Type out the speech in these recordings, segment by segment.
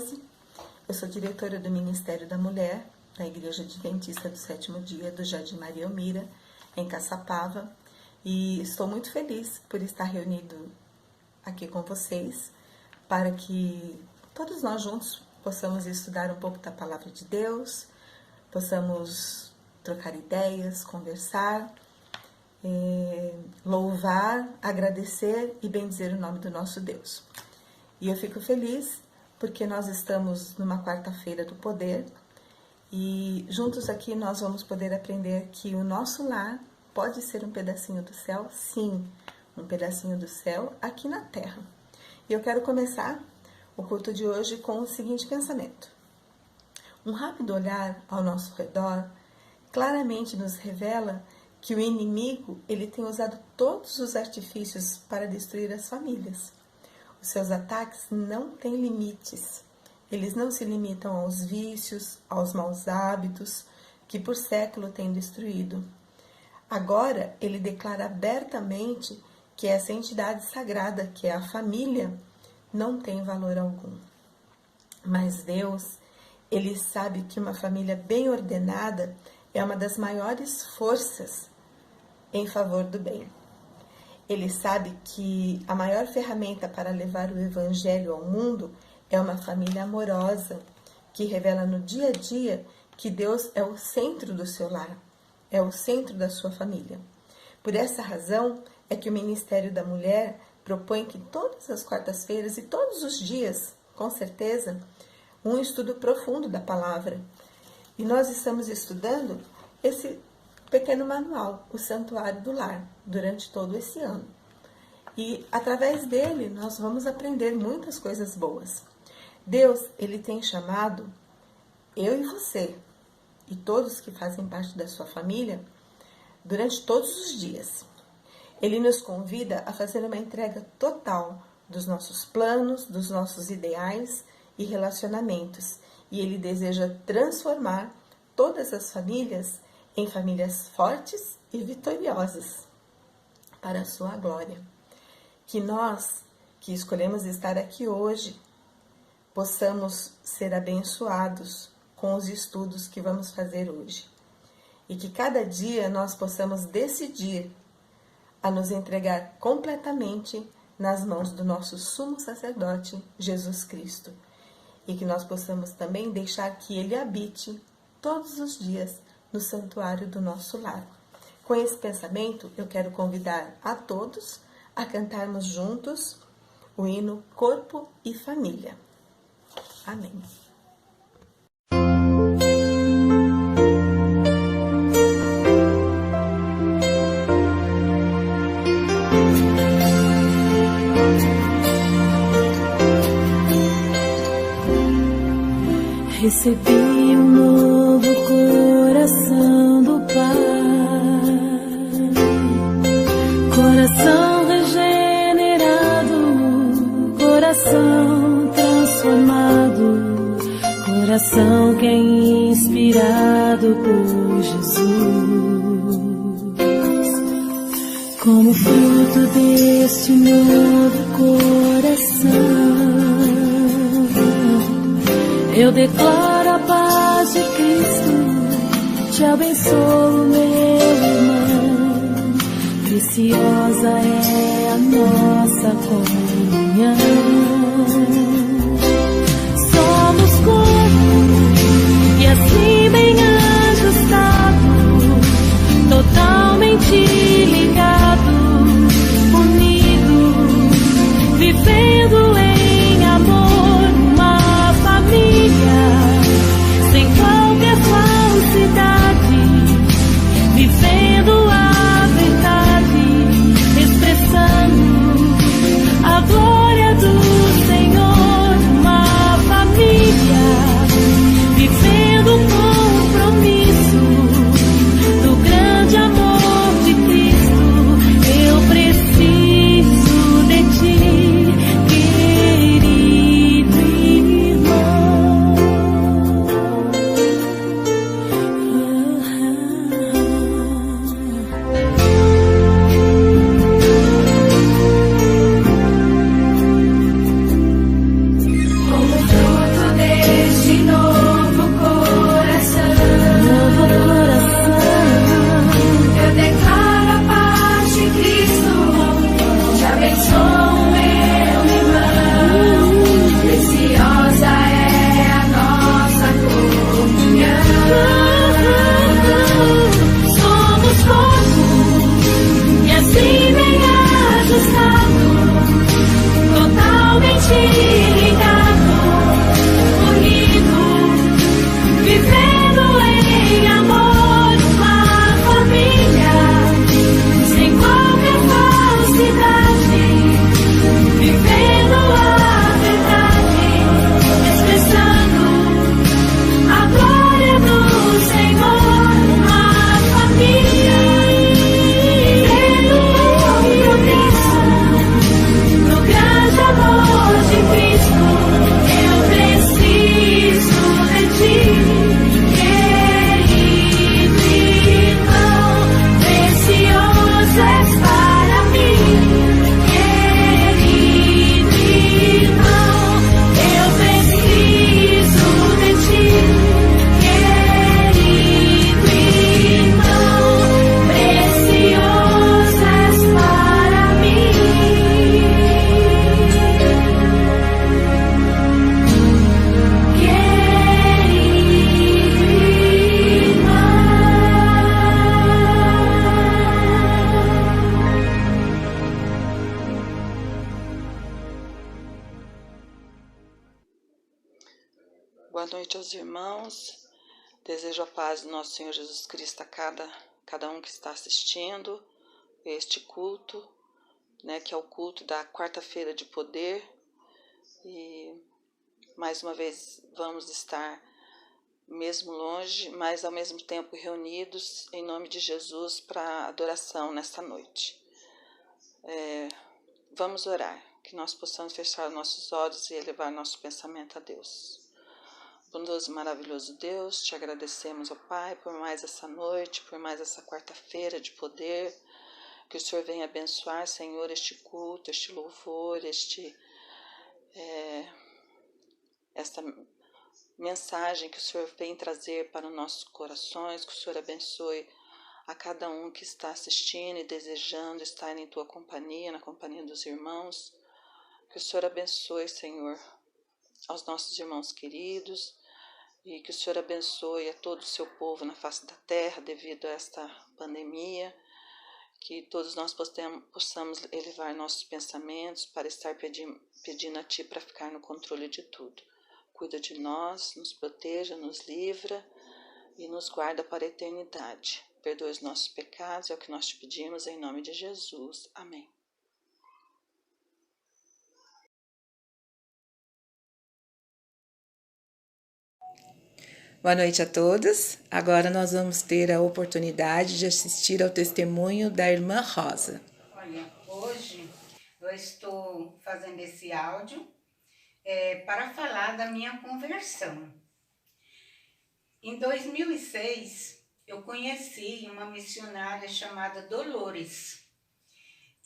Rose, eu sou diretora do Ministério da Mulher, da Igreja Adventista do Sétimo Dia, do Jardim Maria Elmira, em Caçapava, e estou muito feliz por estar reunido aqui com vocês, para que todos nós juntos possamos estudar um pouco da Palavra de Deus, possamos trocar ideias, conversar, louvar, agradecer e bendizer o nome do nosso Deus. E eu fico feliz porque nós estamos numa quarta-feira do poder e juntos aqui nós vamos poder aprender que o nosso lar pode ser um pedacinho do céu, sim, um pedacinho do céu aqui na terra. E eu quero começar o culto de hoje com o seguinte pensamento. Um rápido olhar ao nosso redor claramente nos revela que o inimigo ele tem usado todos os artifícios para destruir as famílias. Os seus ataques não têm limites. Eles não se limitam aos vícios, aos maus hábitos que por século têm destruído. Agora, ele declara abertamente que essa entidade sagrada, que é a família, não tem valor algum. Mas Deus, ele sabe que uma família bem ordenada é uma das maiores forças em favor do bem. Ele sabe que a maior ferramenta para levar o Evangelho ao mundo é uma família amorosa, que revela no dia a dia que Deus é o centro do seu lar, é o centro da sua família. Por essa razão é que o Ministério da Mulher propõe que todas as quartas-feiras e todos os dias, com certeza, um estudo profundo da palavra. E nós estamos estudando esse pequeno manual, o Santuário do Lar, durante todo esse ano. E através dele nós vamos aprender muitas coisas boas. Deus, ele tem chamado eu e você e todos que fazem parte da sua família durante todos os dias. Ele nos convida a fazer uma entrega total dos nossos planos, dos nossos ideais e relacionamentos. E ele deseja transformar todas as famílias em famílias fortes e vitoriosas, para a sua glória. Que nós, que escolhemos estar aqui hoje, possamos ser abençoados com os estudos que vamos fazer hoje. E que cada dia nós possamos decidir a nos entregar completamente nas mãos do nosso sumo sacerdote, Jesus Cristo. E que nós possamos também deixar que ele habite todos os dias no santuário do nosso lar. Com esse pensamento, eu quero convidar a todos a cantarmos juntos o hino Corpo e Família. Amém. Recebi um novo coração do Pai, coração regenerado, coração transformado, coração que é inspirado por Jesus. Como fruto deste novo coração, eu declaro a paz de Cristo, te abençoo, meu irmão. Preciosa é a nossa comunhão. Somos corpo e assim bem ajustado, totalmente ligado, unido, vivendo em amor, uma família sem qualquer falsidade, vivendo a verdade, expressando a glória do Senhor. Boa noite aos irmãos. Desejo a paz do nosso Senhor Jesus Cristo a cada um que está assistindo este culto, né, que é o culto da quarta-feira de poder. E mais uma vez vamos estar mesmo longe, mas ao mesmo tempo reunidos em nome de Jesus para adoração nesta noite. Vamos orar, que nós possamos fechar nossos olhos e elevar nosso pensamento a Deus. Bondoso e maravilhoso Deus, te agradecemos, ó Pai, por mais essa noite, por mais essa quarta-feira de poder, que o Senhor venha abençoar, Senhor, este culto, este louvor, esta mensagem que o Senhor vem trazer para os nossos corações, que o Senhor abençoe a cada um que está assistindo e desejando estar em Tua companhia, na companhia dos irmãos, que o Senhor abençoe, Senhor, aos nossos irmãos queridos, e que o Senhor abençoe a todo o seu povo na face da terra devido a esta pandemia, que todos nós possamos elevar nossos pensamentos para estar pedindo a Ti para ficar no controle de tudo. Cuida de nós, nos proteja, nos livra e nos guarda para a eternidade. Perdoe os nossos pecados, é o que nós te pedimos em nome de Jesus. Amém. Boa noite a todos. Agora nós vamos ter a oportunidade de assistir ao testemunho da irmã Rosa. Olha, hoje eu estou fazendo esse áudio para falar da minha conversão. Em 2006, eu conheci uma missionária chamada Dolores,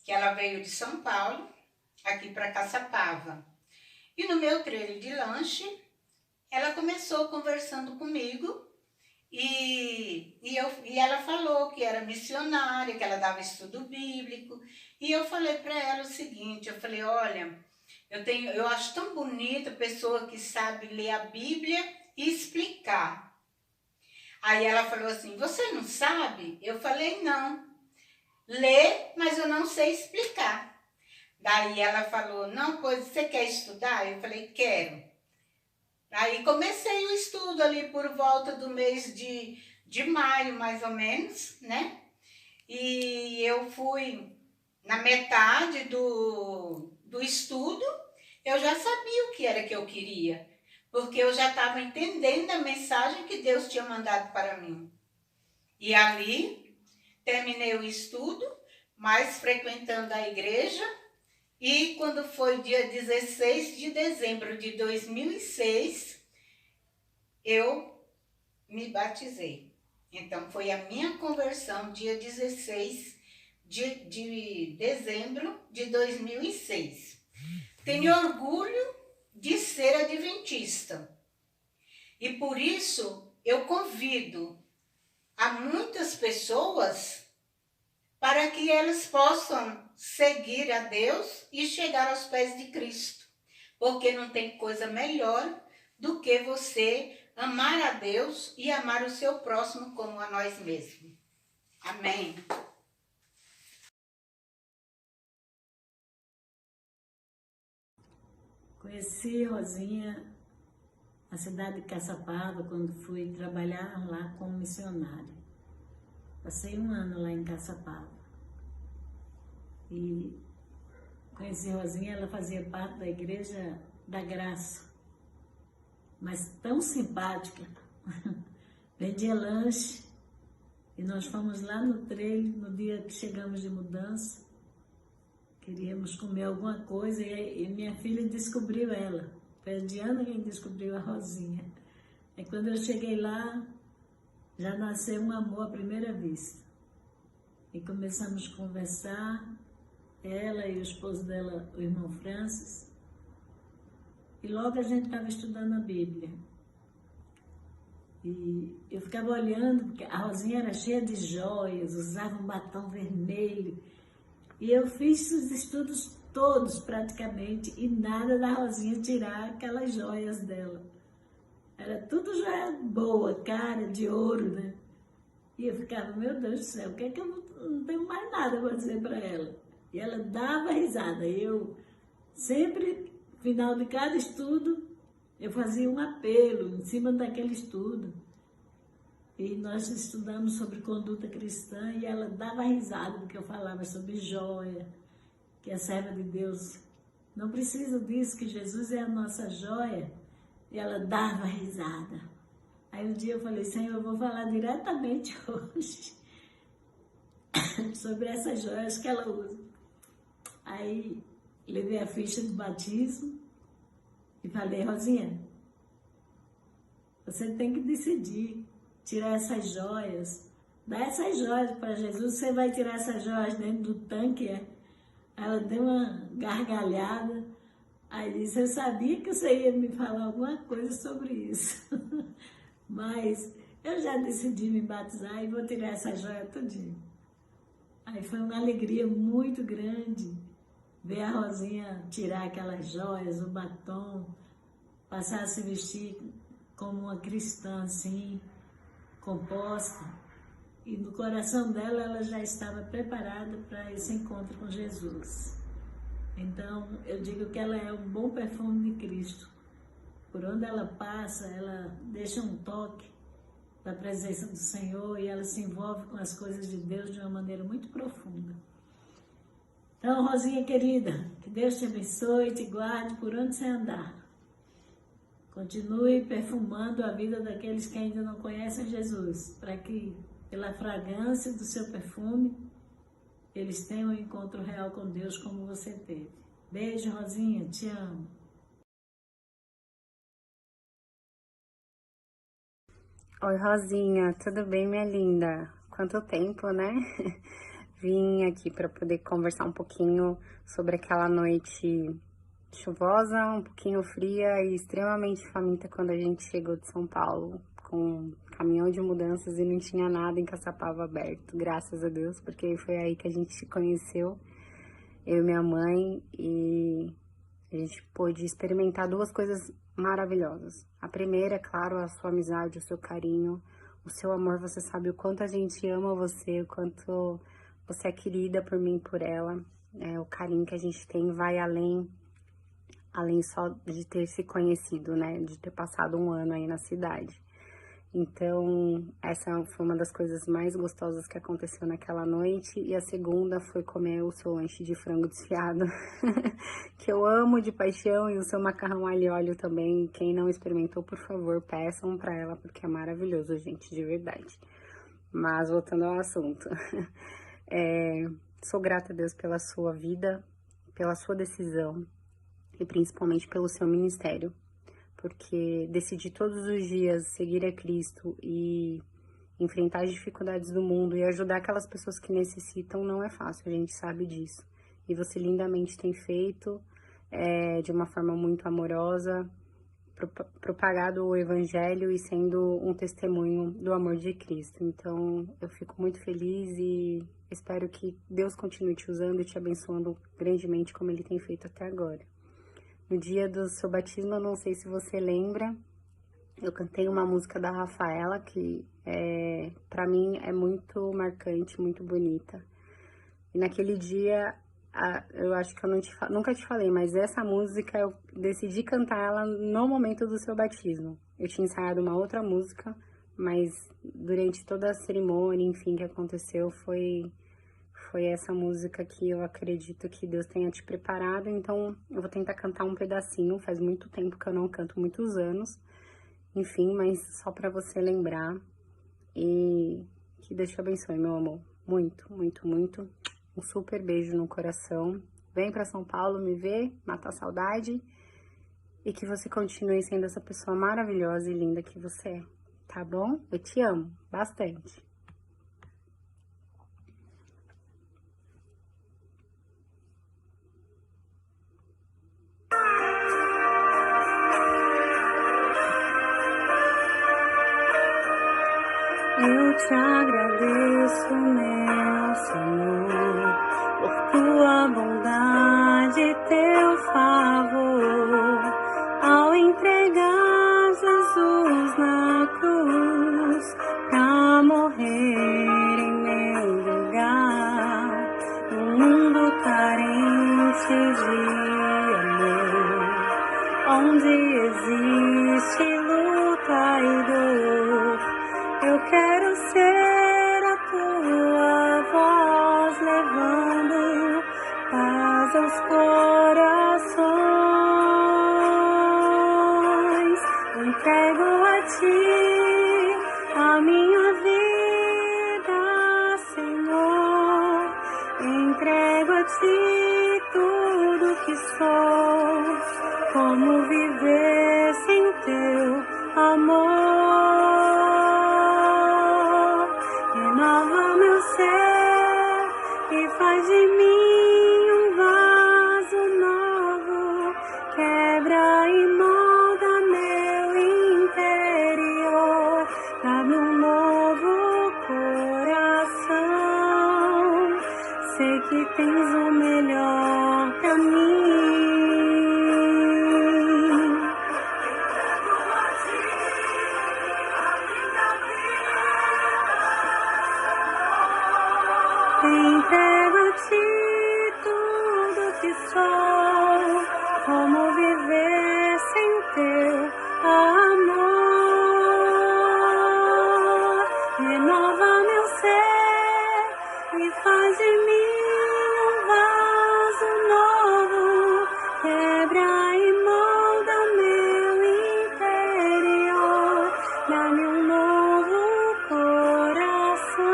que ela veio de São Paulo, aqui para Caçapava. E no meu trailer de lanche, ela começou conversando comigo e ela falou que era missionária, que ela dava estudo bíblico. E eu falei para ela o seguinte, eu falei, olha, eu acho tão bonita a pessoa que sabe ler a Bíblia e explicar. Aí ela falou assim, você não sabe? Eu falei, não. Lê, mas eu não sei explicar. Daí ela falou, não, pois você quer estudar? Eu falei, quero. Aí comecei o estudo ali por volta do mês de maio, mais ou menos, né? E eu fui na metade do estudo, eu já sabia o que era que eu queria, porque eu já estava entendendo a mensagem que Deus tinha mandado para mim. E ali, terminei o estudo, mas frequentando a igreja, e quando foi dia 16 de dezembro de 2006, eu me batizei. Então, foi a minha conversão, dia 16 de dezembro de 2006. Tenho orgulho de ser adventista. E por isso, eu convido a muitas pessoas para que elas possam seguir a Deus e chegar aos pés de Cristo. Porque não tem coisa melhor do que você amar a Deus e amar o seu próximo como a nós mesmos. Amém. Conheci Rosinha na cidade de Caçapava, quando fui trabalhar lá como missionária. Passei 1 ano lá em Caçapava. E conheci Rosinha, ela fazia parte da Igreja da Graça, mas tão simpática. Vendia lanche e nós fomos lá no trailer, no dia que chegamos de mudança. Queríamos comer alguma coisa e minha filha descobriu ela. Foi a Diana quem descobriu a Rosinha. E quando eu cheguei lá, já nasceu um amor à primeira vista. E começamos a conversar, ela e o esposo dela, o irmão Francis. E logo a gente estava estudando a Bíblia. E eu ficava olhando, porque a Rosinha era cheia de joias, usava um batom vermelho. E eu fiz os estudos todos praticamente e nada da Rosinha tirar aquelas joias dela. Era tudo joia boa, cara, de ouro, né? E eu ficava, meu Deus do céu, o que é que eu não tenho mais nada para dizer para ela? E ela dava risada. Eu sempre, no final de cada estudo, eu fazia um apelo em cima daquele estudo. E nós estudamos sobre conduta cristã e ela dava risada porque eu falava sobre joia, que a serva de Deus não precisa disso, que Jesus é a nossa joia. E ela dava risada. Aí um dia eu falei, Senhor, eu vou falar diretamente hoje sobre essas joias que ela usa. Aí levei a ficha de batismo e falei, Rosinha, você tem que decidir, tirar essas joias, dá essas joias para Jesus, você vai tirar essas joias dentro do tanque, é? Ela deu uma gargalhada, aí disse, eu sabia que você ia me falar alguma coisa sobre isso, mas eu já decidi me batizar e vou tirar essa joia todinha. Aí foi uma alegria muito grande ver a Rosinha tirar aquelas joias, o batom, passar a se vestir como uma cristã assim, composta. E no coração dela, ela já estava preparada para esse encontro com Jesus. Então, eu digo que ela é um bom perfume de Cristo. Por onde ela passa, ela deixa um toque da presença do Senhor e ela se envolve com as coisas de Deus de uma maneira muito profunda. Então, Rosinha querida, que Deus te abençoe e te guarde por onde você andar. Continue perfumando a vida daqueles que ainda não conhecem Jesus, para que, pela fragrância do seu perfume, eles tenham um encontro real com Deus como você teve. Beijo, Rosinha, te amo. Oi, Rosinha, tudo bem, minha linda? Quanto tempo, né? Vim aqui para poder conversar um pouquinho sobre aquela noite chuvosa, um pouquinho fria e extremamente faminta quando a gente chegou de São Paulo com um caminhão de mudanças e não tinha nada em Caçapava aberto, graças a Deus, porque foi aí que a gente se conheceu, eu e minha mãe, e a gente pôde experimentar duas coisas maravilhosas. A primeira, é claro, a sua amizade, o seu carinho, o seu amor. Você sabe o quanto a gente ama você, o quanto você é querida por mim e por ela. O carinho que a gente tem vai além só de ter se conhecido, né? De ter passado um ano aí na cidade. Então, essa foi uma das coisas mais gostosas que aconteceu naquela noite. E a segunda foi comer o seu lanche de frango desfiado, que eu amo de paixão, e o seu macarrão alho e óleo também. Quem não experimentou, por favor, peçam pra ela, porque é maravilhoso, gente, de verdade. Mas, voltando ao assunto, sou grata a Deus pela sua vida, pela sua decisão e principalmente pelo seu ministério. Porque decidir todos os dias seguir a Cristo e enfrentar as dificuldades do mundo e ajudar aquelas pessoas que necessitam não é fácil, a gente sabe disso. E você lindamente tem feito, de uma forma muito amorosa, propagado o Evangelho e sendo um testemunho do amor de Cristo. Então, eu fico muito feliz e espero que Deus continue te usando e te abençoando grandemente como Ele tem feito até agora. No dia do seu batismo, eu não sei se você lembra, eu cantei uma música da Rafaela, que pra mim é muito marcante, muito bonita. E naquele dia, eu acho que eu nunca te falei, mas essa música eu decidi cantar ela no momento do seu batismo. Eu tinha ensaiado uma outra música, mas durante toda a cerimônia, enfim, que aconteceu, foi essa música que eu acredito que Deus tenha te preparado. Então, eu vou tentar cantar um pedacinho. Faz muito tempo que eu não canto, muitos anos. Enfim, mas só pra você lembrar. E que Deus te abençoe, meu amor. Muito, muito, muito. Um super beijo no coração. Vem pra São Paulo me ver, matar a saudade. E que você continue sendo essa pessoa maravilhosa e linda que você é. Tá bom? Eu te amo bastante. Eu te agradeço, meu Senhor, por tua bondade e teu favor, ao entregar Jesus na cruz, pra morrer em meu lugar, no mundo carente de amor. Ó onde existe luta e dor, eu quero ser a tua voz, levando paz aos corações. Entrego a ti a minha vida, Senhor. Entrego a ti tudo que sou. Como viver sem teu amor? Renova meu ser e faz de mim um vaso novo. Quebra e molda meu interior. Dá-me um novo coração. Sei que tens o melhor pra mim. Entrego a ti tudo que sou. Como viver sem teu amor? Renova meu ser e faz de mim um vaso novo. Quebra e molda meu interior. Dá-me um novo coração.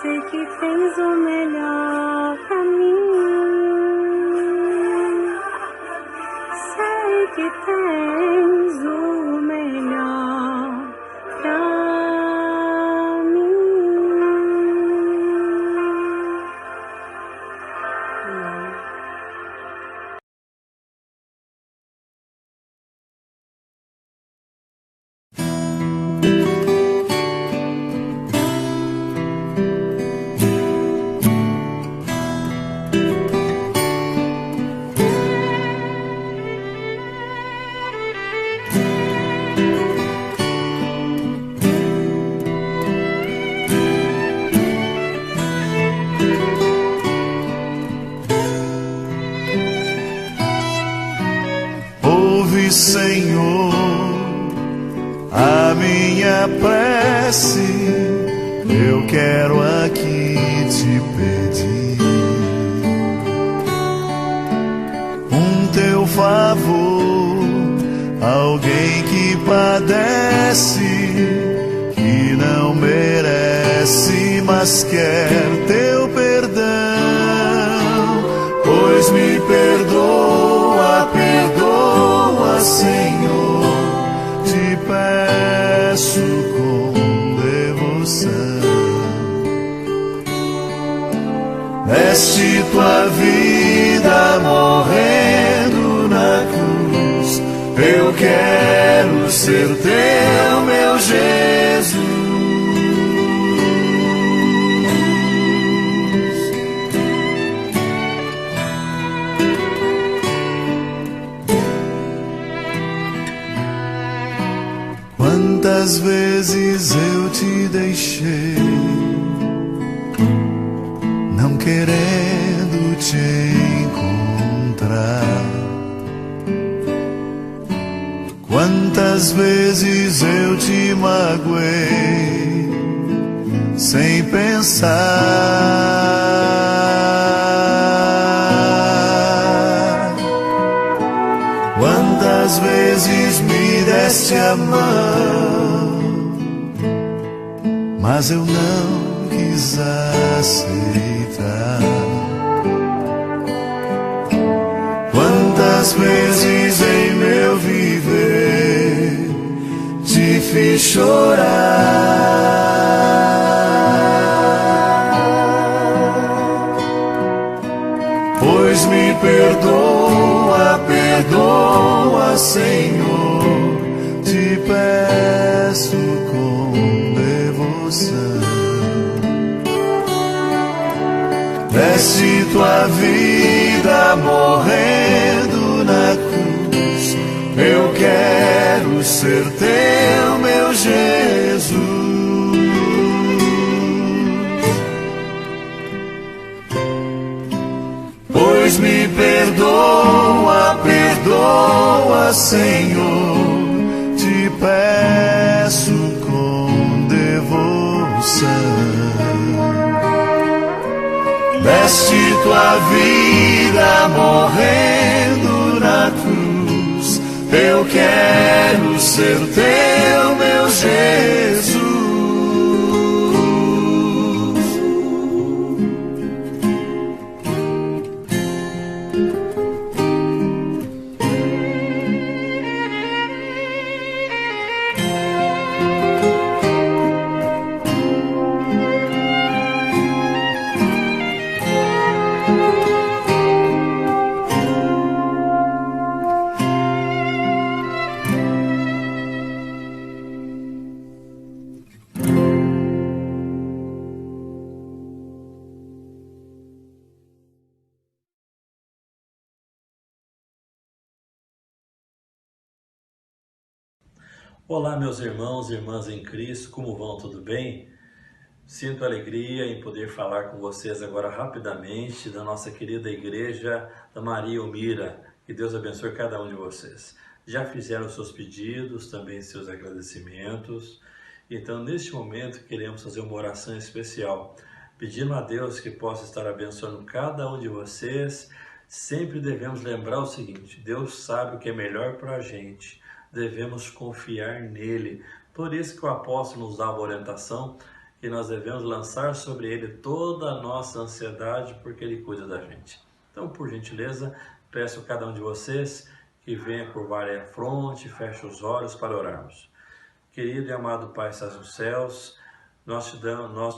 Sei que tens o melhor pra mim. Sei que tens o melhor pra mim. Ouve, Senhor, a minha prece. Eu quero aqui te pedir um teu favor. Alguém que padece, que não merece, mas quer teu perdão. Pois me perdoa, perdoa, Senhor, te peço com devoção. Deste tua vida morrendo na cruz, eu quero ser teu, meu Jesus. Quantas vezes eu te deixei, não querendo te encontrar. Quantas vezes eu te magoei, sem pensar. Quantas vezes me deste a mão, mas eu não quis aceitar. Quantas vezes em meu viver te fiz chorar. Pois me perdoa, perdoa, Senhor, te peço com devoção. Deste tua vida morrendo na cruz, eu quero ser teu, meu Jesus. Pois me perdoa, perdoa, perdoa, Senhor, te peço com devoção. Deste tua vida morrendo na cruz, eu quero ser teu, meu Jesus. Olá, meus irmãos e irmãs em Cristo, como vão? Tudo bem? Sinto alegria em poder falar com vocês agora rapidamente da nossa querida igreja da Maria Elmira. Que Deus abençoe cada um de vocês. Já fizeram seus pedidos, também seus agradecimentos. Então, neste momento, queremos fazer uma oração especial, pedindo a Deus que possa estar abençoando cada um de vocês. Sempre devemos lembrar o seguinte: Deus sabe o que é melhor para a gente. Devemos confiar nele. Por isso que o apóstolo nos dava a orientação que nós devemos lançar sobre ele toda a nossa ansiedade, porque ele cuida da gente. Então, por gentileza, peço a cada um de vocês que venha curvar a fronte, feche os olhos para orarmos. Querido e amado Pai, estás nos céus, nós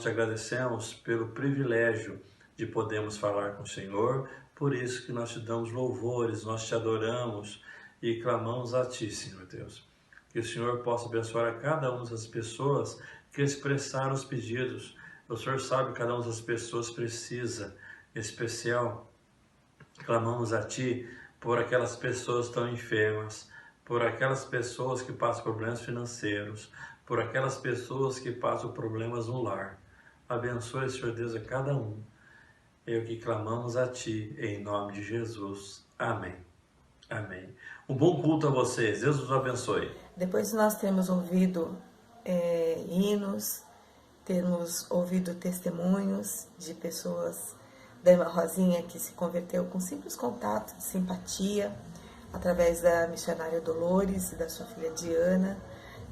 te agradecemos pelo privilégio de podermos falar com o Senhor, por isso que nós te damos louvores, nós te adoramos e clamamos a Ti, Senhor Deus. Que o Senhor possa abençoar a cada uma das pessoas que expressaram os pedidos. O Senhor sabe que cada uma das pessoas precisa. Em especial, clamamos a Ti por aquelas pessoas tão enfermas, por aquelas pessoas que passam problemas financeiros, por aquelas pessoas que passam problemas no lar. Abençoe, Senhor Deus, a cada um. É o que clamamos a Ti, em nome de Jesus. Amém. Amém. Um bom culto a vocês. Deus os abençoe. Depois de nós termos ouvido hinos, termos ouvido testemunhos de pessoas da irmã Rosinha que se converteu com simples contato de simpatia, através da missionária Dolores e da sua filha Diana.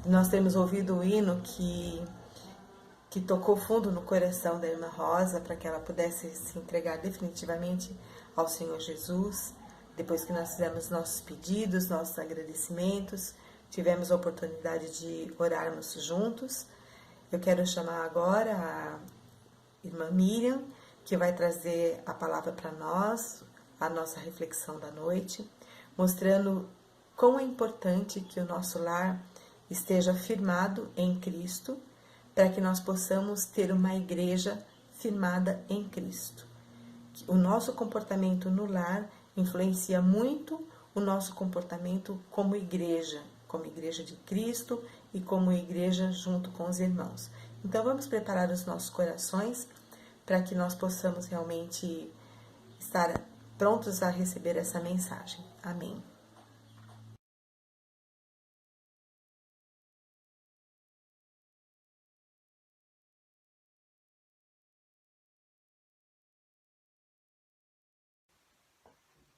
Nós temos ouvido o hino que tocou fundo no coração da irmã Rosa, para que ela pudesse se entregar definitivamente ao Senhor Jesus. Depois que nós fizemos nossos pedidos, nossos agradecimentos, tivemos a oportunidade de orarmos juntos. Eu quero chamar agora a irmã Miriam, que vai trazer a palavra para nós, a nossa reflexão da noite, mostrando quão é importante que o nosso lar esteja firmado em Cristo, para que nós possamos ter uma igreja firmada em Cristo. O nosso comportamento no lar influencia muito o nosso comportamento como igreja de Cristo e como igreja junto com os irmãos. Então vamos preparar os nossos corações para que nós possamos realmente estar prontos a receber essa mensagem. Amém.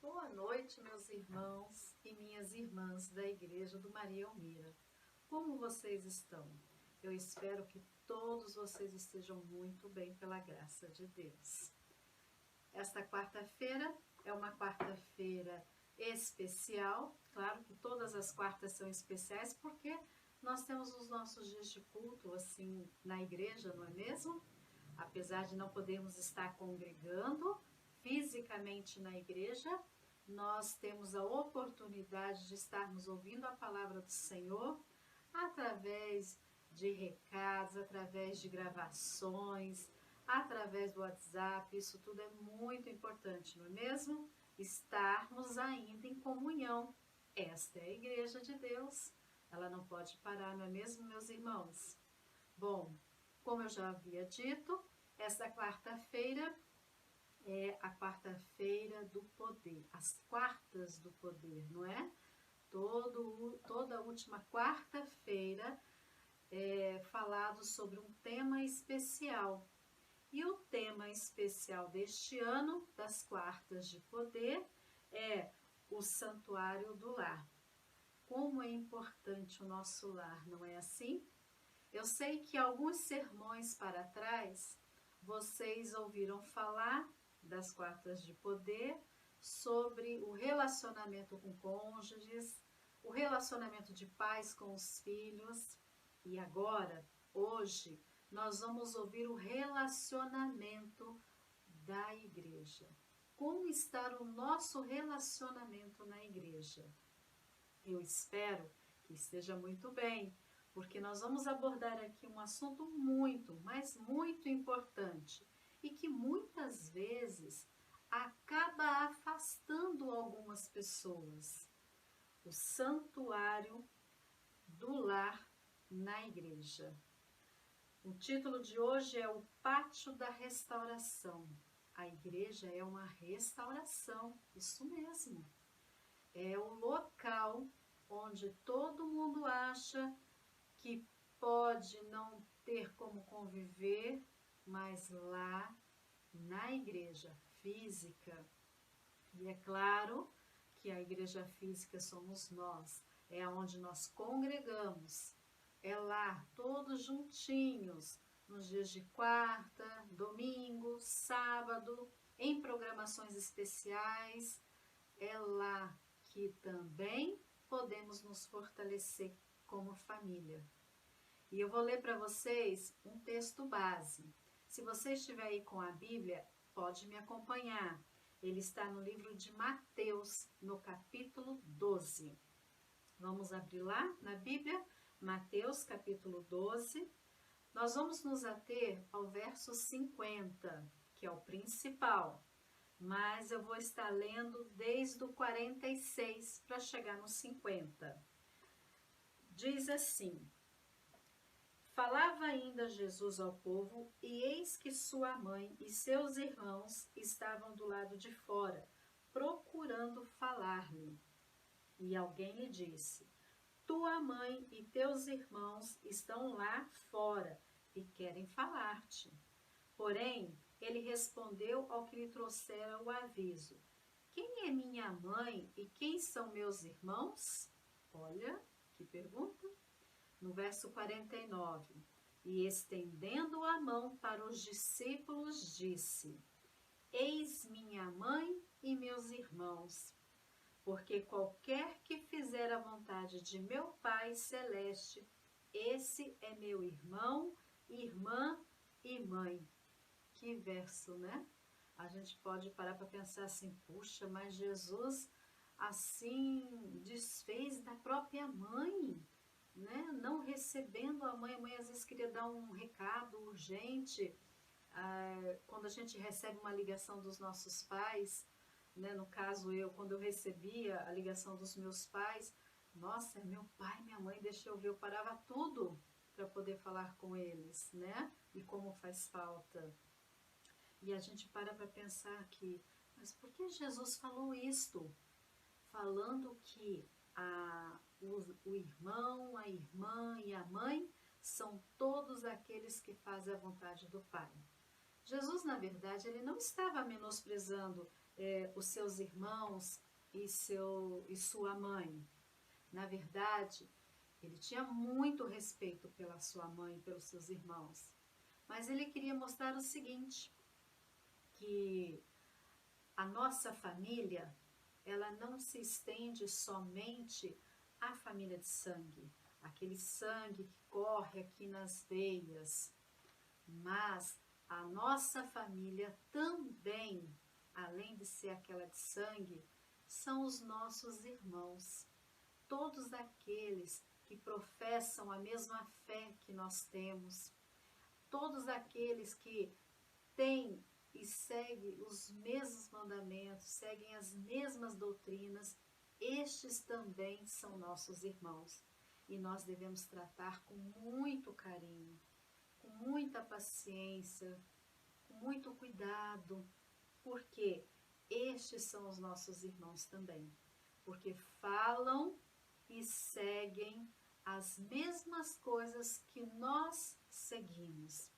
Boa noite, meus irmãos e minhas irmãs da Igreja do Maria Elmira. Como vocês estão? Eu espero que todos vocês estejam muito bem pela graça de Deus. Esta quarta-feira é uma quarta-feira especial. Claro que todas as quartas são especiais porque nós temos os nossos dias de culto assim na igreja, não é mesmo? Apesar de não podermos estar congregando fisicamente na igreja, nós temos a oportunidade de estarmos ouvindo a palavra do Senhor através de recados, através de gravações, através do WhatsApp. Isso tudo é muito importante, não é mesmo? Estarmos ainda em comunhão. Esta é a igreja de Deus. Ela não pode parar, não é mesmo, meus irmãos? Bom, como eu já havia dito, esta quarta-feira é a quarta-feira do poder, as quartas do poder, não é? Toda última quarta-feira é falado sobre um tema especial. E o tema especial deste ano, das quartas de poder, é o Santuário do Lar. Como é importante o nosso lar, não é assim? Eu sei que alguns sermões para trás, vocês ouviram falar das quartas de poder, sobre o relacionamento com cônjuges, o relacionamento de pais com os filhos. E agora, hoje, nós vamos ouvir o relacionamento da igreja. Como está o nosso relacionamento na igreja? Eu espero que esteja muito bem, porque nós vamos abordar aqui um assunto muito, mas muito importante e que muitas vezes acaba afastando algumas pessoas. O santuário do lar na igreja. O título de hoje é o Pátio da Restauração. A igreja é uma restauração, isso mesmo. É o local onde todo mundo acha que pode não ter como conviver, mas lá na igreja física. E é claro que a igreja física somos nós, é onde nós congregamos, é lá todos juntinhos, nos dias de quarta, domingo, sábado, em programações especiais, é lá que também podemos nos fortalecer como família. E eu vou ler para vocês um texto base. Se você estiver aí com a Bíblia, pode me acompanhar. Ele está no livro de Mateus, no capítulo 12. Vamos abrir lá na Bíblia, Mateus, capítulo 12. Nós vamos nos ater ao verso 50, que é o principal. Mas eu vou estar lendo desde o 46 para chegar no 50. Diz assim: Falava ainda Jesus ao povo, e eis que sua mãe e seus irmãos estavam do lado de fora, procurando falar-lhe. E alguém lhe disse: Tua mãe e teus irmãos estão lá fora e querem falar-te. Porém, ele respondeu ao que lhe trouxera o aviso: Quem é minha mãe e quem são meus irmãos? Olha, que pergunta. No verso 49, e estendendo a mão para os discípulos, disse: Eis minha mãe e meus irmãos, porque qualquer que fizer a vontade de meu Pai Celeste, esse é meu irmão, irmã e mãe. Que verso, né? A gente pode parar para pensar assim, puxa, mas Jesus assim desfez da própria mãe, né? Não recebendo a mãe às vezes queria dar um recado urgente. Quando a gente recebe uma ligação dos nossos pais, né? No caso quando eu recebia a ligação dos meus pais, nossa, meu pai, minha mãe, deixa eu ver, eu parava tudo para poder falar com eles, né? E como faz falta. E a gente para pensar que, mas por que Jesus falou isto? Falando que o irmão, a irmã e a mãe são todos aqueles que fazem a vontade do Pai. Jesus, na verdade, ele não estava menosprezando os seus irmãos e sua mãe. Na verdade, ele tinha muito respeito pela sua mãe e pelos seus irmãos. Mas ele queria mostrar o seguinte, que a nossa família, ela não se estende somente à família de sangue, aquele sangue que corre aqui nas veias, mas a nossa família também, além de ser aquela de sangue, são os nossos irmãos, todos aqueles que professam a mesma fé que nós temos, todos aqueles que têm e seguem os mesmos mandamentos, seguem as mesmas doutrinas, estes também são nossos irmãos. E nós devemos tratar com muito carinho, com muita paciência, com muito cuidado, Porque estes são os nossos irmãos também. Porque falam e seguem as mesmas coisas que nós seguimos.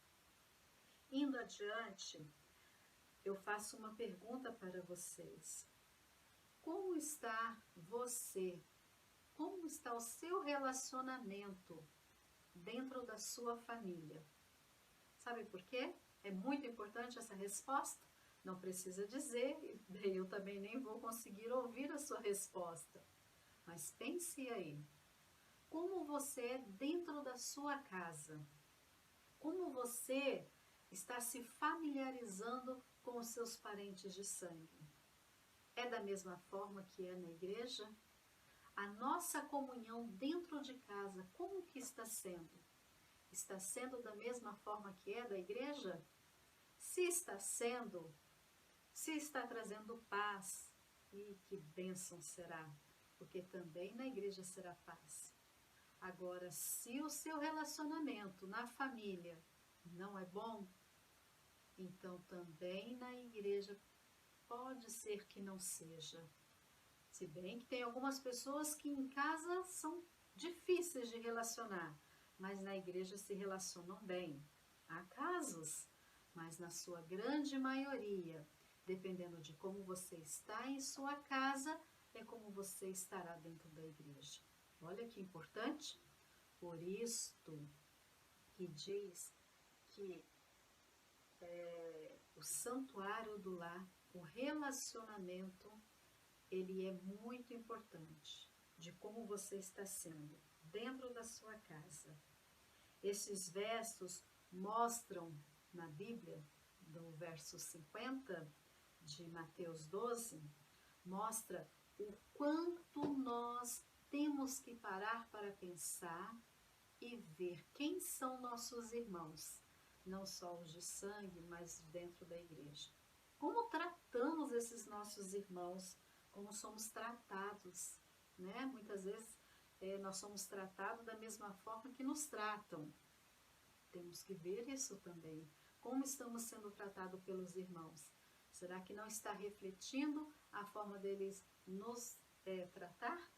Indo adiante, eu faço uma pergunta para vocês. Como está você? Como está o seu relacionamento dentro da sua família? Sabe por quê? É muito importante essa resposta. Não precisa dizer, eu também nem vou conseguir ouvir a sua resposta. Mas pense aí. Como você é dentro da sua casa? Como você está se familiarizando com os seus parentes de sangue? É da mesma forma que é na igreja? A nossa comunhão dentro de casa, como que está sendo? Está sendo da mesma forma que é da igreja? Se está sendo, se está trazendo paz, e que bênção será, porque também na igreja será paz. Agora, se o seu relacionamento na família não é bom, então também na igreja pode ser que não seja. Se bem que tem algumas pessoas que em casa são difíceis de relacionar, mas na igreja se relacionam bem. Há casos, mas na sua grande maioria, dependendo de como você está em sua casa, é como você estará dentro da igreja. Olha que importante. Por isto que diz que o santuário do lar, o relacionamento, ele é muito importante de como você está sendo dentro da sua casa. Esses versos mostram na Bíblia, do verso 50 de Mateus 12, mostra o quanto nós temos que parar para pensar e ver quem são nossos irmãos, não só os de sangue, mas dentro da igreja. Como tratamos esses nossos irmãos, como somos tratados, né? Muitas vezes nós somos tratados da mesma forma que nos tratam. Temos que ver isso também. Como estamos sendo tratados pelos irmãos? Será que não está refletindo a forma deles nos tratar?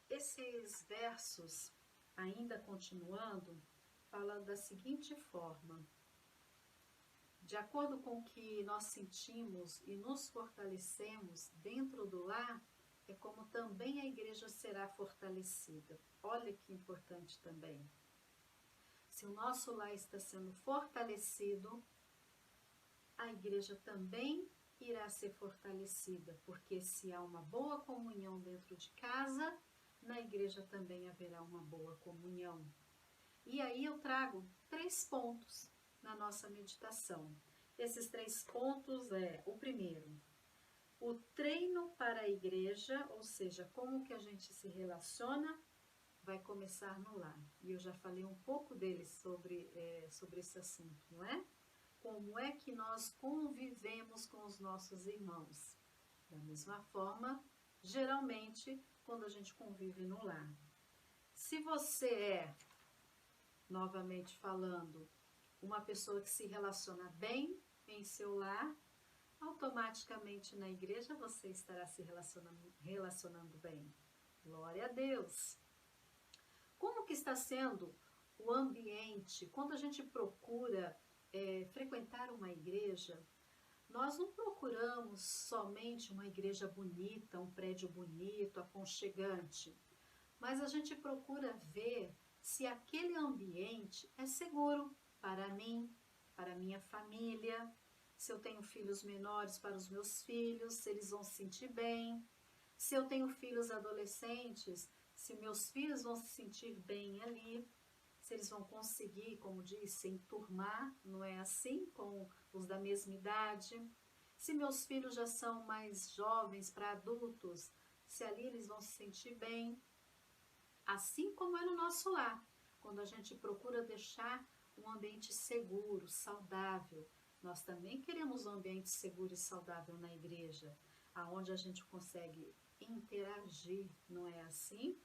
Esses versos, ainda continuando, falam da seguinte forma: de acordo com o que nós sentimos e nos fortalecemos dentro do lar, é como também a igreja será fortalecida. Olha que importante também. Se o nosso lar está sendo fortalecido, a igreja também irá ser fortalecida, porque se há uma boa comunhão dentro de casa, na igreja também haverá uma boa comunhão. E aí eu trago 3 pontos na nossa meditação. Esses 3 pontos o primeiro, o treino para a igreja, ou seja, como que a gente se relaciona, vai começar no lar. E eu já falei um pouco dele sobre esse assunto, não é? Como é que nós convivemos com os nossos irmãos? Da mesma forma, geralmente, quando a gente convive no lar. Se você é, novamente falando, uma pessoa que se relaciona bem em seu lar, automaticamente na igreja você estará se relacionando bem. Glória a Deus! Como que está sendo o ambiente? Quando a gente procura frequentar uma igreja, nós não procuramos somente uma igreja bonita, um prédio bonito, aconchegante, mas a gente procura ver se aquele ambiente é seguro para mim, para a minha família, se eu tenho filhos menores, para os meus filhos, se eles vão se sentir bem, se eu tenho filhos adolescentes, se meus filhos vão se sentir bem ali, se eles vão conseguir, como diz, se enturmar, não é assim, com os da mesma idade, se meus filhos já são mais jovens para adultos, se ali eles vão se sentir bem, assim como é no nosso lar, quando a gente procura deixar um ambiente seguro, saudável. Nós também queremos um ambiente seguro e saudável na igreja, aonde a gente consegue interagir, não é assim?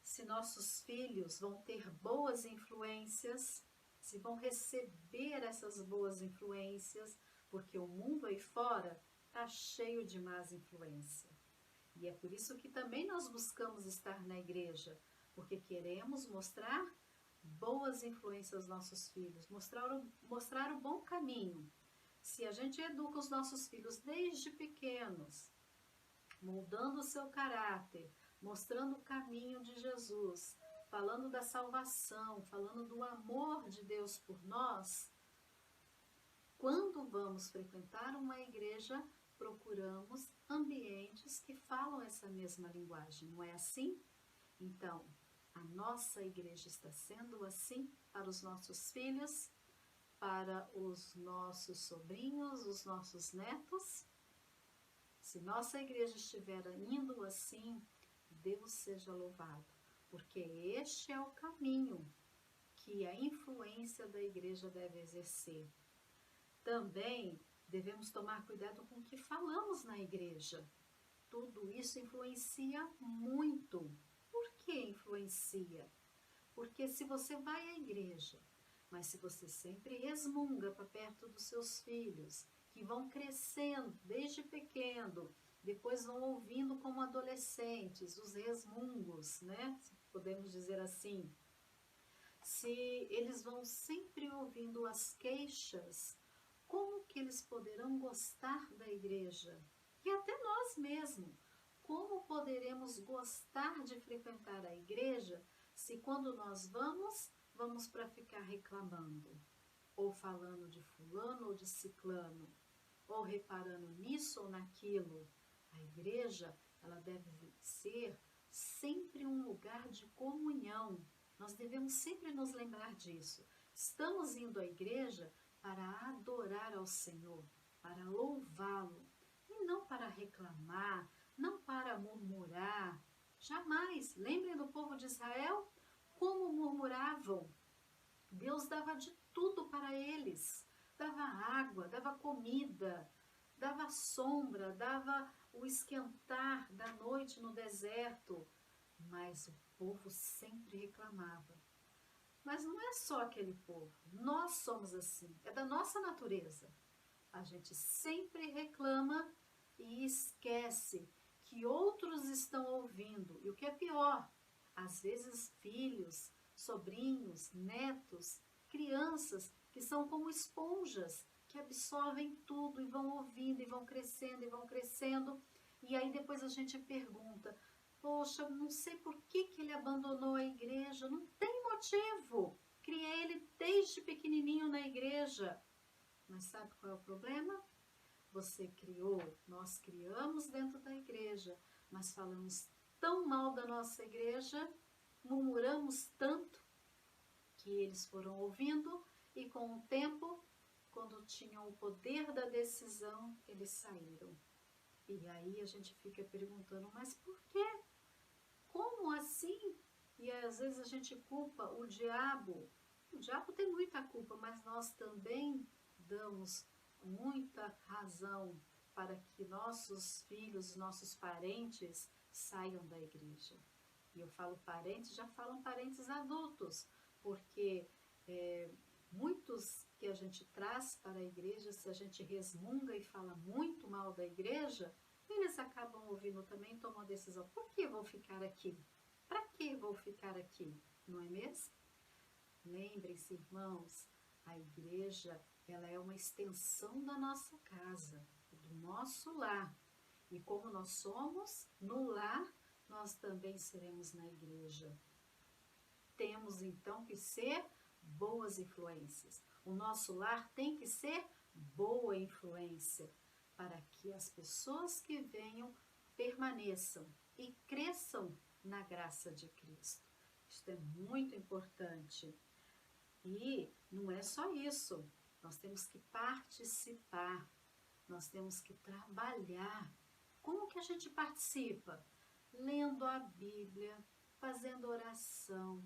Se nossos filhos vão ter boas influências, se vão receber essas boas influências, porque o mundo aí fora está cheio de más influências. E é por isso que também nós buscamos estar na igreja, porque queremos mostrar boas influências aos nossos filhos, mostrar o bom caminho. Se a gente educa os nossos filhos desde pequenos, moldando o seu caráter, mostrando o caminho de Jesus, falando da salvação, falando do amor de Deus por nós, quando vamos frequentar uma igreja, procuramos ambientes que falam essa mesma linguagem, não é assim? Então, a nossa igreja está sendo assim para os nossos filhos, para os nossos sobrinhos, os nossos netos? Se nossa igreja estiver indo assim, Deus seja louvado, porque este é o caminho que a influência da igreja deve exercer. Também devemos tomar cuidado com o que falamos na igreja. Tudo isso influencia muito. Por que influencia? Porque se você vai à igreja, mas se você sempre resmunga para perto dos seus filhos, que vão crescendo desde pequeno, depois vão ouvindo como adolescentes, os resmungos, né? Podemos dizer assim. Se eles vão sempre ouvindo as queixas, como que eles poderão gostar da igreja? E até nós mesmos, como poderemos gostar de frequentar a igreja se quando nós vamos para ficar reclamando, ou falando de fulano ou de ciclano, ou reparando nisso ou naquilo? A igreja, ela deve ser sempre um lugar de comunhão. Nós devemos sempre nos lembrar disso. Estamos indo à igreja para adorar ao Senhor, para louvá-lo, e não para reclamar, não para murmurar. Jamais. Lembrem do povo de Israel? Como murmuravam. Deus dava de tudo para eles. Dava água, dava comida, dava sombra, dava o esquentar da noite no deserto. Mas o povo sempre reclamava. Mas não é só aquele povo. Nós somos assim. É da nossa natureza. A gente sempre reclama e esquece que outros estão ouvindo. E o que é pior, às vezes filhos, sobrinhos, netos, crianças que são como esponjas, que absorvem tudo e vão ouvindo, e vão crescendo, e vão crescendo. E aí depois a gente pergunta, poxa, não sei por que ele abandonou a igreja, não tem motivo. Criei ele desde pequenininho na igreja. Mas sabe qual é o problema? Você criou, nós criamos dentro da igreja, mas falamos tão mal da nossa igreja, murmuramos tanto, que eles foram ouvindo e com o tempo, quando tinham o poder da decisão, eles saíram. E aí a gente fica perguntando, mas por quê? Como assim? E às vezes a gente culpa o diabo. O diabo tem muita culpa, mas nós também damos muita razão para que nossos filhos, nossos parentes saiam da igreja. E eu falo parentes, já falam parentes adultos, porque muitos que a gente traz para a igreja, se a gente resmunga e fala muito mal da igreja, eles acabam ouvindo também e tomam a decisão. Por que vou ficar aqui? Para que vou ficar aqui? Não é mesmo? Lembrem-se, irmãos, a igreja, ela é uma extensão da nossa casa, do nosso lar. E como nós somos no lar, nós também seremos na igreja. Temos então que ser boas influências. O nosso lar tem que ser boa influência para que as pessoas que venham permaneçam e cresçam na graça de Cristo. Isto é muito importante. E não é só isso. Nós temos que participar. Nós temos que trabalhar. Como que a gente participa? Lendo a Bíblia, fazendo oração,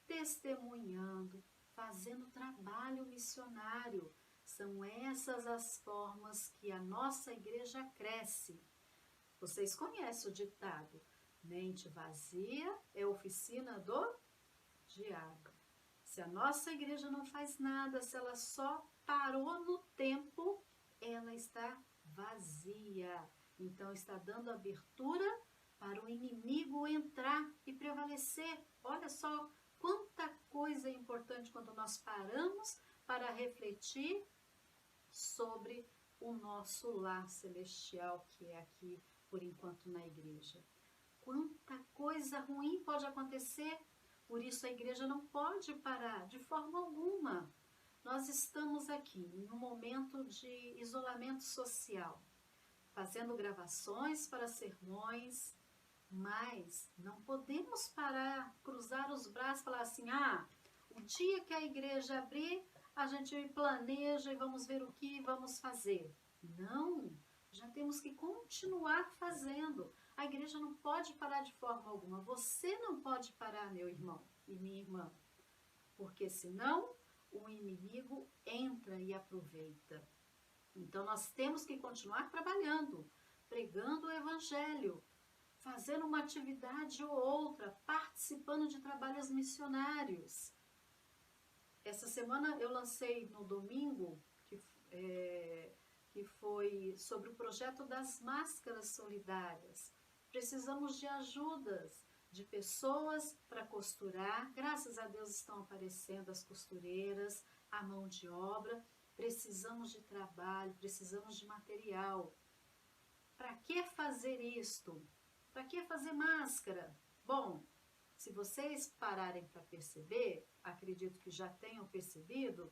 testemunhando, fazendo trabalho missionário. São essas as formas que a nossa igreja cresce. Vocês conhecem o ditado, mente vazia é oficina do diabo. Se a nossa igreja não faz nada, se ela só parou no tempo, ela está vazia. Então está dando abertura para o inimigo entrar e prevalecer. Olha só quanta coisa é importante quando nós paramos para refletir sobre o nosso lar celestial, que é aqui, por enquanto, na igreja. Quanta coisa ruim pode acontecer, por isso a igreja não pode parar de forma alguma. Nós estamos aqui em um momento de isolamento social, fazendo gravações para sermões, mas não podemos parar, cruzar os braços e falar assim, o dia que a igreja abrir, a gente planeja e vamos ver o que vamos fazer. Não, já temos que continuar fazendo. A igreja não pode parar de forma alguma. Você não pode parar, meu irmão e minha irmã, porque senão o inimigo entra e aproveita. Então nós temos que continuar trabalhando, pregando o evangelho, fazendo uma atividade ou outra, participando de trabalhos missionários. Essa semana eu lancei no domingo, que foi sobre o projeto das máscaras solidárias. Precisamos de ajudas, de pessoas para costurar. Graças a Deus estão aparecendo as costureiras, a mão de obra. Precisamos de trabalho, precisamos de material. Para que fazer isto? Para que fazer máscara? Bom, se vocês pararem para perceber, acredito que já tenham percebido,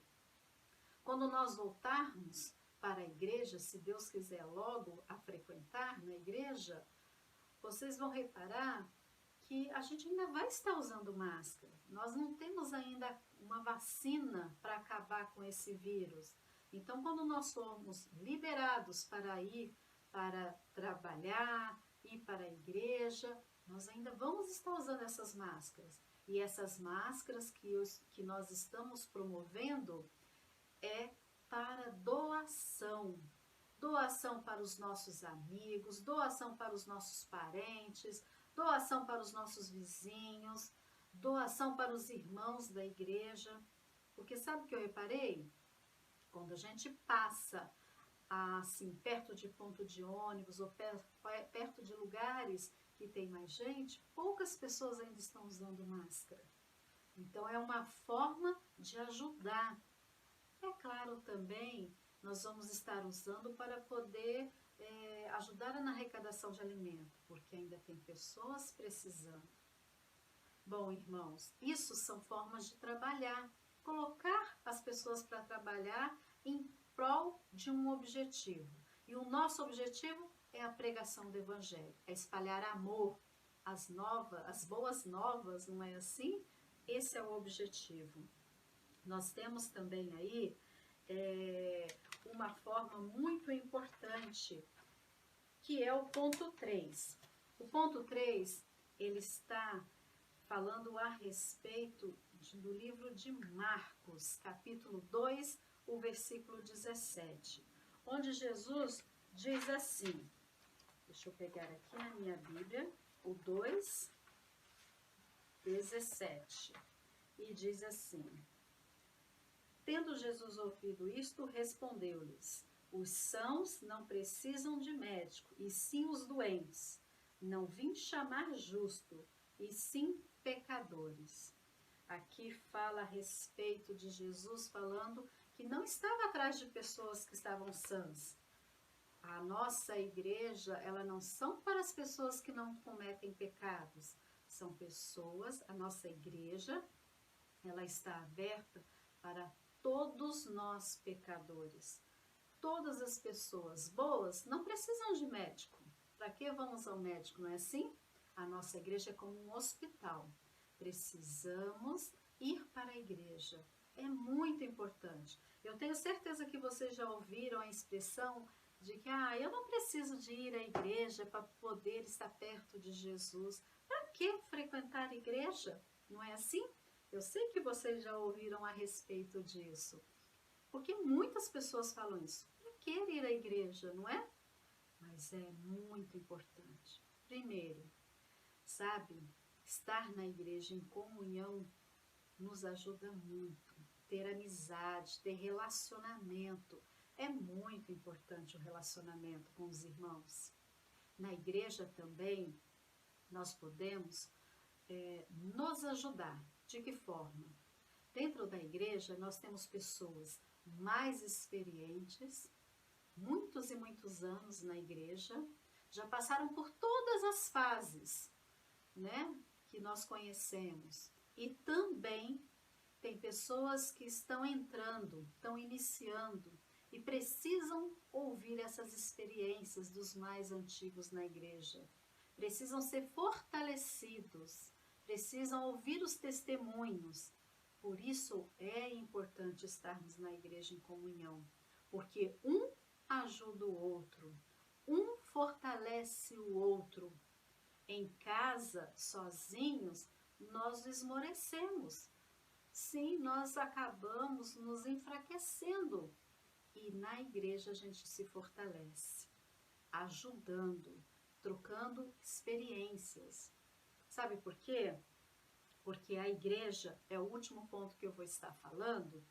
quando nós voltarmos para a igreja, se Deus quiser logo a frequentar na igreja, vocês vão reparar que a gente ainda vai estar usando máscara. Nós não temos ainda uma vacina para acabar com esse vírus. Então, quando nós somos liberados para ir para trabalhar, ir para a igreja, nós ainda vamos estar usando essas máscaras. E essas máscaras que nós estamos promovendo é para doação. Doação para os nossos amigos, doação para os nossos parentes, doação para os nossos vizinhos, doação para os irmãos da igreja. Porque sabe o que eu reparei? Quando a gente passa assim, perto de ponto de ônibus ou perto de lugares que tem mais gente, poucas pessoas ainda estão usando máscara. Então é uma forma de ajudar. É claro também, nós vamos estar usando para poder ajudar na arrecadação de alimento, porque ainda tem pessoas precisando. Bom, irmãos, isso são formas de trabalhar, colocar as pessoas para trabalhar em prol de um objetivo. E o nosso objetivo é a pregação do evangelho, é espalhar amor, as boas novas, não é assim? Esse é o objetivo. Nós temos também aí uma forma muito importante, que é o ponto 3. O ponto 3, ele está falando a respeito do livro de Marcos, capítulo 2, o versículo 17, onde Jesus diz assim, deixa eu pegar aqui na minha Bíblia, o 2, 17, e diz assim, tendo Jesus ouvido isto, respondeu-lhes, os sãos não precisam de médico, e sim os doentes. Não vim chamar justo, e sim pecadores. Aqui fala a respeito de Jesus falando que não estava atrás de pessoas que estavam sãs. A nossa igreja, ela não são para as pessoas que não cometem pecados. São pessoas, a nossa igreja, ela está aberta para todos nós pecadores. Todas as pessoas boas não precisam de médico. Para que vamos ao médico, não é assim? A nossa igreja é como um hospital. Precisamos ir para a igreja. É muito importante. Eu tenho certeza que vocês já ouviram a expressão de que eu não preciso de ir à igreja para poder estar perto de Jesus. Para que frequentar a igreja? Não é assim? Eu sei que vocês já ouviram a respeito disso. Porque muitas pessoas falam isso. Para que ir à igreja, não é? Mas é muito importante. Primeiro, sabe, estar na igreja em comunhão nos ajuda muito. Ter amizade, ter relacionamento. É muito importante o relacionamento com os irmãos. Na igreja também, nós podemos nos ajudar. De que forma? Dentro da igreja, nós temos pessoas mais experientes, muitos e muitos anos na igreja, já passaram por todas as fases, né, que nós conhecemos. E também tem pessoas que estão entrando, estão iniciando e precisam ouvir essas experiências dos mais antigos na igreja. Precisam ser fortalecidos, precisam ouvir os testemunhos. Por isso é importante estarmos na igreja em comunhão, porque um ajuda o outro, um fortalece o outro. Em casa, sozinhos, nós esmorecemos. Sim, nós acabamos nos enfraquecendo. E na igreja a gente se fortalece, ajudando, trocando experiências. Sabe por quê? Porque a igreja, é o último ponto que eu vou estar falando,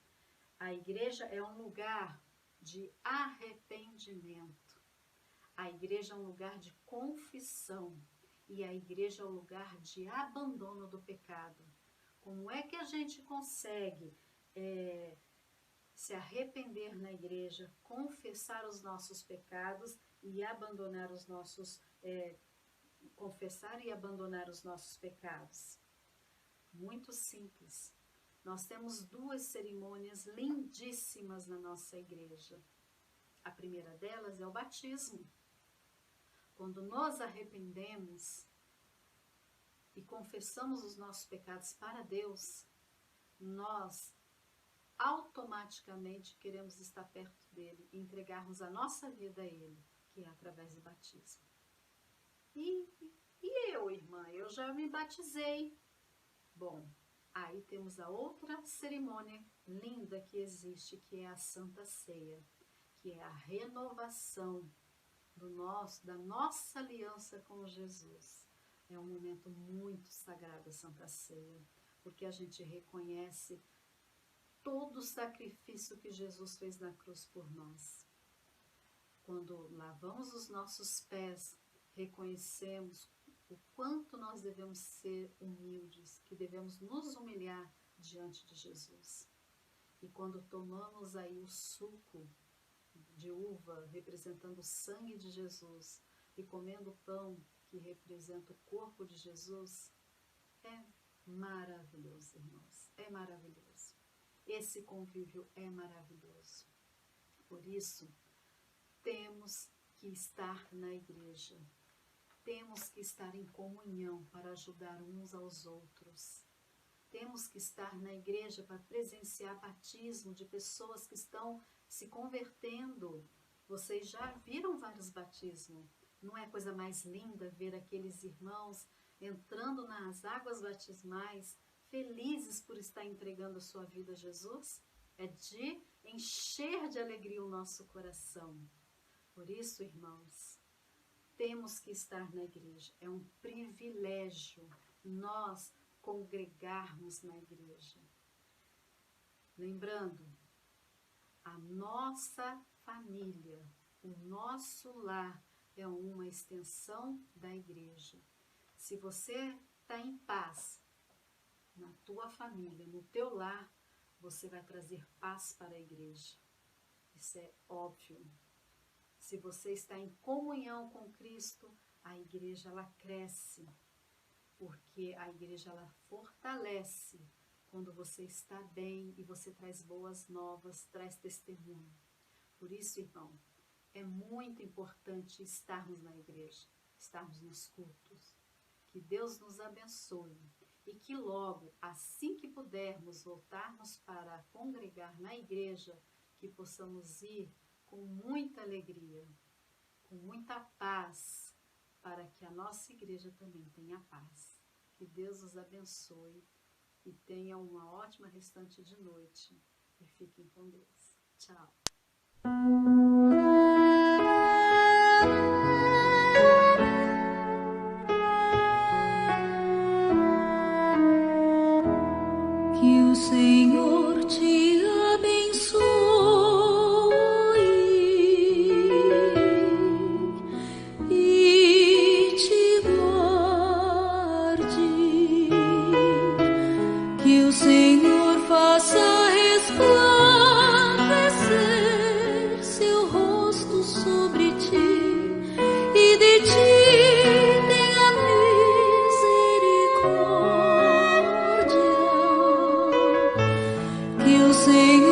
a igreja é um lugar de arrependimento. A igreja é um lugar de confissão. E a igreja é um lugar de abandono do pecado. Como é que a gente consegue se arrepender na igreja, confessar os nossos pecados e abandonar os nossos... confessar e abandonar os nossos pecados? Muito simples. Nós temos 2 cerimônias lindíssimas na nossa igreja. A primeira delas é o batismo. Quando nos arrependemos e confessamos os nossos pecados para Deus, nós automaticamente queremos estar perto dele e entregarmos a nossa vida a ele, que é através do batismo. E eu, irmã, eu já me batizei. Bom, aí temos a outra cerimônia linda que existe, que é a Santa Ceia, que é a renovação da nossa aliança com Jesus. É um momento muito sagrado a Santa Ceia, porque a gente reconhece todo o sacrifício que Jesus fez na cruz por nós. Quando lavamos os nossos pés, reconhecemos o quanto nós devemos ser humildes, que devemos nos humilhar diante de Jesus. E quando tomamos aí o suco de uva, representando o sangue de Jesus, e comendo o pão, que representa o corpo de Jesus, é maravilhoso, irmãos, é maravilhoso. Esse convívio é maravilhoso. Por isso, temos que estar na igreja. Temos que estar em comunhão para ajudar uns aos outros. Temos que estar na igreja para presenciar batismo de pessoas que estão se convertendo. Vocês já viram vários batismos. Não é coisa mais linda ver aqueles irmãos entrando nas águas batismais, felizes por estar entregando a sua vida a Jesus? É de encher de alegria o nosso coração. Por isso, irmãos, temos que estar na igreja. É um privilégio nós congregarmos na igreja. Lembrando, a nossa família, o nosso lar é uma extensão da igreja. Se você está em paz na tua família, no teu lar, você vai trazer paz para a igreja. Isso é óbvio. Se você está em comunhão com Cristo, a igreja ela cresce, porque a igreja ela fortalece quando você está bem e você traz boas novas, traz testemunho. Por isso, irmão, é muito importante estarmos na igreja, estarmos nos cultos. Que Deus nos abençoe e que logo, assim que pudermos, voltarmos para congregar na igreja, que possamos ir com muita alegria, com muita paz, para que a nossa igreja também tenha paz. Que Deus os abençoe e tenha uma ótima restante de noite. E fiquem com Deus. Tchau. Que o Senhor te abençoe e te guarde, que o Senhor faça resplandecer seu rosto sobre ti e de ti tenha misericórdia, que o Senhor